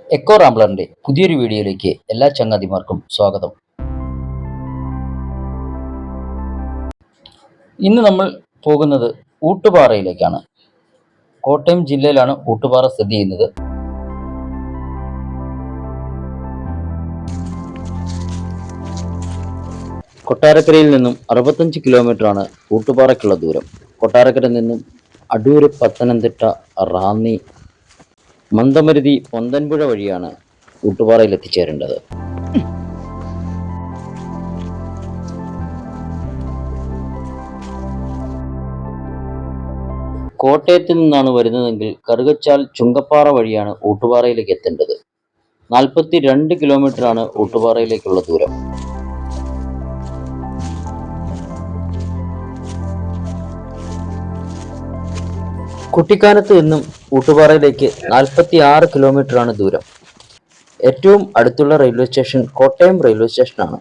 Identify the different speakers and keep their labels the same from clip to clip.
Speaker 1: Echo റാംബ്ലറിന്റെ പുതിയൊരു വീഡിയോയിലേക്ക് എല്ലാ ചങ്ങാതിമാർക്കും സ്വാഗതം. ഇന്ന് നമ്മൾ പോകുന്നത് ഊട്ടുപാറയിലേക്കാണ്. കോട്ടയം ജില്ലയിലാണ് ഊട്ടുപാറ സ്ഥിതി ചെയ്യുന്നത്. കൊട്ടാരക്കരയിൽ നിന്നും 65 കിലോമീറ്ററാണ് ഊട്ടുപാറയ്ക്കുള്ള ദൂരം. കൊട്ടാരക്കരയിൽ നിന്നും അടൂര്, പത്തനംതിട്ട, റാന്നി, മന്ദമരുതി, പൊന്തൻപുഴ വഴിയാണ് ഊട്ടുപാറയിൽ എത്തിച്ചേരേണ്ടത്. കോട്ടയത്ത് നിന്നാണ് വരുന്നതെങ്കിൽ കറുകച്ചാൽ, ചുങ്കപ്പാറ വഴിയാണ് ഊട്ടുപാറയിലേക്ക് എത്തേണ്ടത്. 42 കിലോമീറ്ററാണ് ഊട്ടുപാറയിലേക്കുള്ള ദൂരം. കുട്ടിക്കാനത്ത് നിന്നും ഊട്ടുപാറയിലേക്ക് 46 കിലോമീറ്ററാണ് ദൂരം. ഏറ്റവും അടുത്തുള്ള റെയിൽവേ സ്റ്റേഷൻ കോട്ടയം റെയിൽവേ സ്റ്റേഷനാണ്.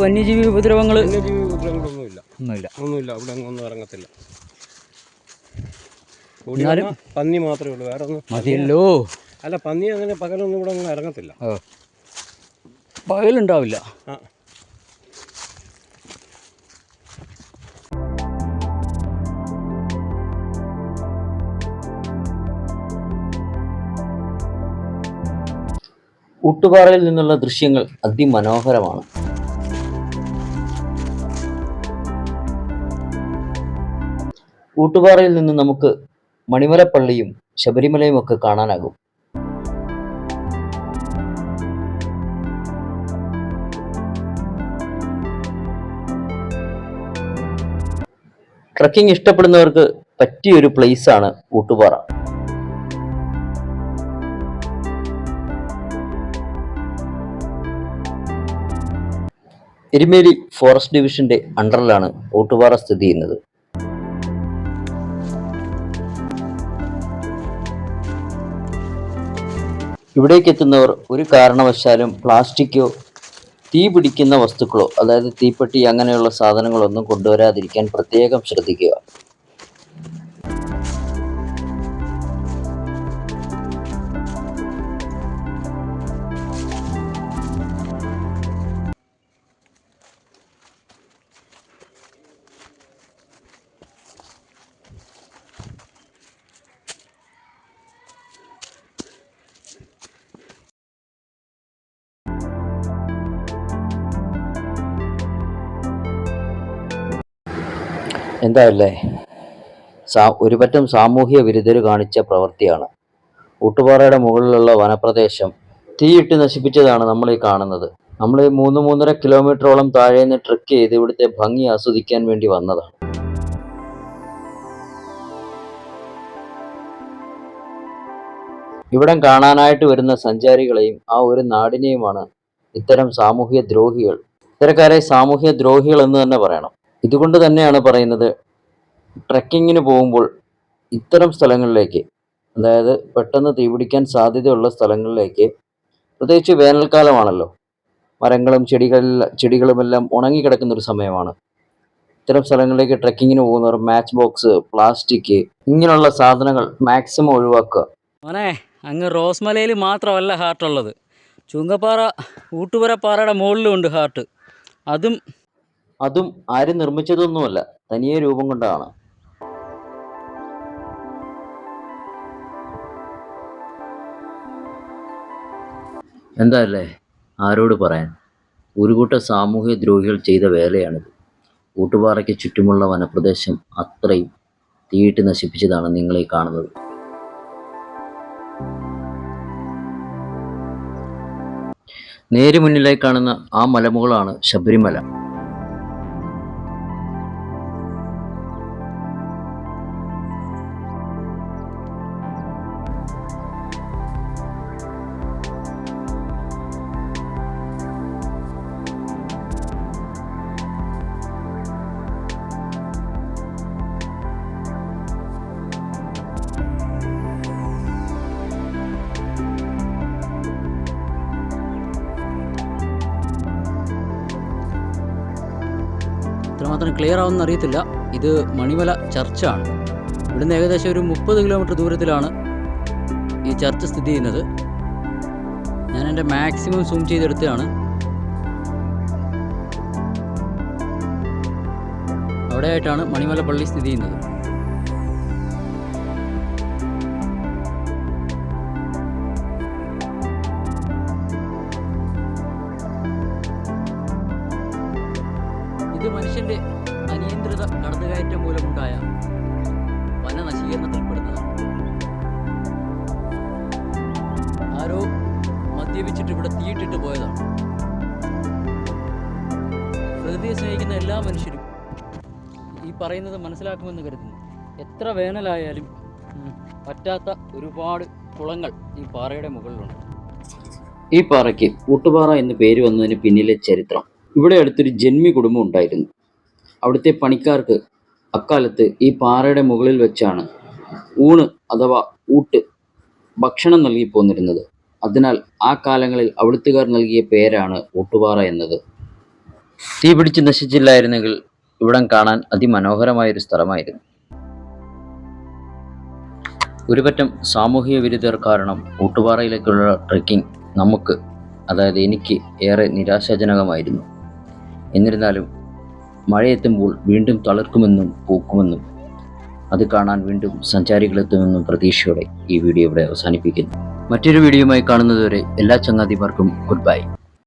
Speaker 2: വന്യജീവി ഉപദ്രവങ്ങളൊന്നുമില്ല.
Speaker 3: ഇവിടെ ഒന്നും ഇറങ്ങത്തില്ല. പന്നി മാത്രമേ ഉള്ളൂ, വേറെ ഒന്നും
Speaker 2: മതിയല്ലോ.
Speaker 3: അല്ല, പന്നി അങ്ങനെ പകലൊന്നും ഇവിടെ ഒന്നും ഇറങ്ങത്തില്ല.
Speaker 2: പകലുണ്ടാവില്ല.
Speaker 1: ഊട്ടുപാറയിൽ നിന്നുള്ള ദൃശ്യങ്ങൾ അതിമനോഹരമാണ്. ഊട്ടുപാറയിൽ നിന്ന് നമുക്ക് മണിമലപ്പള്ളിയും ശബരിമലയും ഒക്കെ കാണാനാകും. ട്രക്കിംഗ് ഇഷ്ടപ്പെടുന്നവർക്ക് പറ്റിയൊരു പ്ലേസാണ് ഊട്ടുപാറ. എരുമേലി ഫോറസ്റ്റ് ഡിവിഷന്റെ അണ്ടറിലാണ് ഊട്ടുപാറ സ്ഥിതി ചെയ്യുന്നത്. ഇവിടേക്ക് എത്തുന്നവർ ഒരു കാരണവശാലും പ്ലാസ്റ്റിക്കോ തീ പിടിക്കുന്ന വസ്തുക്കളോ, അതായത് തീപ്പെട്ടി അങ്ങനെയുള്ള സാധനങ്ങളൊന്നും കൊണ്ടുവരാതിരിക്കാൻ പ്രത്യേകം ശ്രദ്ധിക്കുക. എന്താല്ലേ, ഒരുപറ്റം സാമൂഹ്യ വിരുദ്ധർ കാണിച്ച പ്രവൃത്തിയാണ്. ഊട്ടുപാറയുടെ മുകളിലുള്ള വനപ്രദേശം തീയിട്ട് നശിപ്പിച്ചതാണ് നമ്മൾ ഈ കാണുന്നത്. നമ്മൾ 3-3.5 കിലോമീറ്ററോളം താഴെ നിന്ന് ട്രെക്ക് ചെയ്ത് ഇവിടുത്തെ ഭംഗി ആസ്വദിക്കാൻ വേണ്ടി വന്നതാണ്. ഇവിടം കാണാനായിട്ട് വരുന്ന സഞ്ചാരികളെയും ആ ഒരു നാടിനെയുമാണ് ഇത്തരം സാമൂഹ്യ ദ്രോഹികൾ, ഇത്തരക്കാരെ സാമൂഹ്യ ദ്രോഹികൾ എന്ന് തന്നെ പറയണം. ഇതുകൊണ്ട് തന്നെയാണ് പറയുന്നത്, ട്രെക്കിങ്ങിന് പോകുമ്പോൾ ഇത്തരം സ്ഥലങ്ങളിലേക്ക്, അതായത് പെട്ടെന്ന് തീപിടിക്കാൻ സാധ്യതയുള്ള സ്ഥലങ്ങളിലേക്ക്, പ്രത്യേകിച്ച് വേനൽക്കാലമാണല്ലോ, മരങ്ങളും ചെടികളുമെല്ലാം ഉണങ്ങിക്കിടക്കുന്നൊരു സമയമാണ്. ഇത്തരം സ്ഥലങ്ങളിലേക്ക് ട്രെക്കിങ്ങിന് പോകുന്നവർ മാച്ച് ബോക്സ്, പ്ലാസ്റ്റിക് ഇങ്ങനെയുള്ള സാധനങ്ങൾ മാക്സിമം ഒഴിവാക്കുക.
Speaker 2: മോനെ, അങ്ങ് റോസ്മലയിൽ മാത്രമല്ല ഹാർട്ടുള്ളത്, ചുങ്കപ്പാറ ഊട്ടുപുരപ്പാറയുടെ മുകളിലും ഉണ്ട് ഹാർട്ട്. അതും
Speaker 1: ആരും നിർമ്മിച്ചതൊന്നുമല്ല, തനിയെ രൂപം കൊണ്ടാണ്. എന്താല്ലേ, ആരോട് പറയാൻ, ഒരു കൂട്ടം സാമൂഹ്യ ദ്രോഹികൾ ചെയ്ത വേലയാണിത്. ഊട്ടുപാറയ്ക്ക് ചുറ്റുമുള്ള വനപ്രദേശം അത്രയും തീയിട്ട് നശിപ്പിച്ചതാണ് നിങ്ങളീ കാണുന്നത്. നേരെ മുന്നിലായി കാണുന്ന ആ മലമുകളാണ് ശബരിമല.
Speaker 2: എത്രമാത്രം ക്ലിയർ ആവുമെന്ന് അറിയത്തില്ല. ഇത് മണിമല ചർച്ചാണ്. ഇവിടുന്ന് ഏകദേശം ഒരു 30 കിലോമീറ്റർ ദൂരത്തിലാണ് ഈ ചർച്ച് സ്ഥിതി ചെയ്യുന്നത്. ഞാൻ എൻ്റെ മാക്സിമം സൂം ചെയ്തെടുത്തതാണ്. അവിടെയായിട്ടാണ് മണിമല പള്ളി സ്ഥിതി ചെയ്യുന്നത്. ഇത് മനുഷ്യൻ്റെ അനിയന്ത്രിത കടന്നുകയറ്റം മൂലമുണ്ടായ വനനശീകരണത്തിൽപ്പെടുന്നതാണ്. ആരോ മദ്യപിച്ചിട്ട് ഇവിടെ തീയിട്ടിട്ട് പോയതാണ്. പ്രകൃതിയെ സ്നേഹിക്കുന്ന എല്ലാ മനുഷ്യരും ഈ പറയുന്നത് മനസ്സിലാക്കുമെന്ന് കരുതുന്നു. എത്ര വേനലായാലും പറ്റാത്ത ഒരുപാട് കുളങ്ങൾ ഈ പാറയുടെ മുകളിലുണ്ട്.
Speaker 1: ഈ പാറയ്ക്ക് ഊട്ടുപാറ എന്ന് പേര് വന്നതിന് പിന്നിലെ ചരിത്രം. ഇവിടെ അടുത്തൊരു ജന്മി കുടുംബം ഉണ്ടായിരുന്നു. അവിടുത്തെ പണിക്കാർക്ക് അക്കാലത്ത് ഈ പാറയുടെ മുകളിൽ വെച്ചാണ് ഊണ് അഥവാ ഊട്ട് ഭക്ഷണം നൽകി പോന്നിരുന്നത്. അതിനാൽ ആ കാലങ്ങളിൽ അവിടുത്തുകാർ നൽകിയ പേരാണ് ഊട്ടുപാറ എന്നത്. തീ പിടിച്ച് നശിച്ചില്ലായിരുന്നെങ്കിൽ ഇവിടം കാണാൻ അതിമനോഹരമായൊരു സ്ഥലമായിരുന്നു. ഒരുപറ്റം സാമൂഹിക വിരുദ്ധർ കാരണം ഊട്ടുപാറയിലേക്കുള്ള ട്രെക്കിംഗ് നമുക്ക്, അതായത് എനിക്ക്, ഏറെ നിരാശാജനകമായിരുന്നു. എന്നിരുന്നാലും മഴയെത്തുമ്പോൾ വീണ്ടും തളിർക്കുമെന്നും പൂക്കുമെന്നും അത് കാണാൻ വീണ്ടും സഞ്ചാരികളെത്തുമെന്നും പ്രതീക്ഷയോടെ ഈ വീഡിയോ ഇവിടെ അവസാനിപ്പിക്കുന്നു. മറ്റൊരു വീഡിയോയുമായി കാണുന്നതുവരെ എല്ലാ ചങ്ങാതിമാർക്കും ഗുഡ് ബൈ.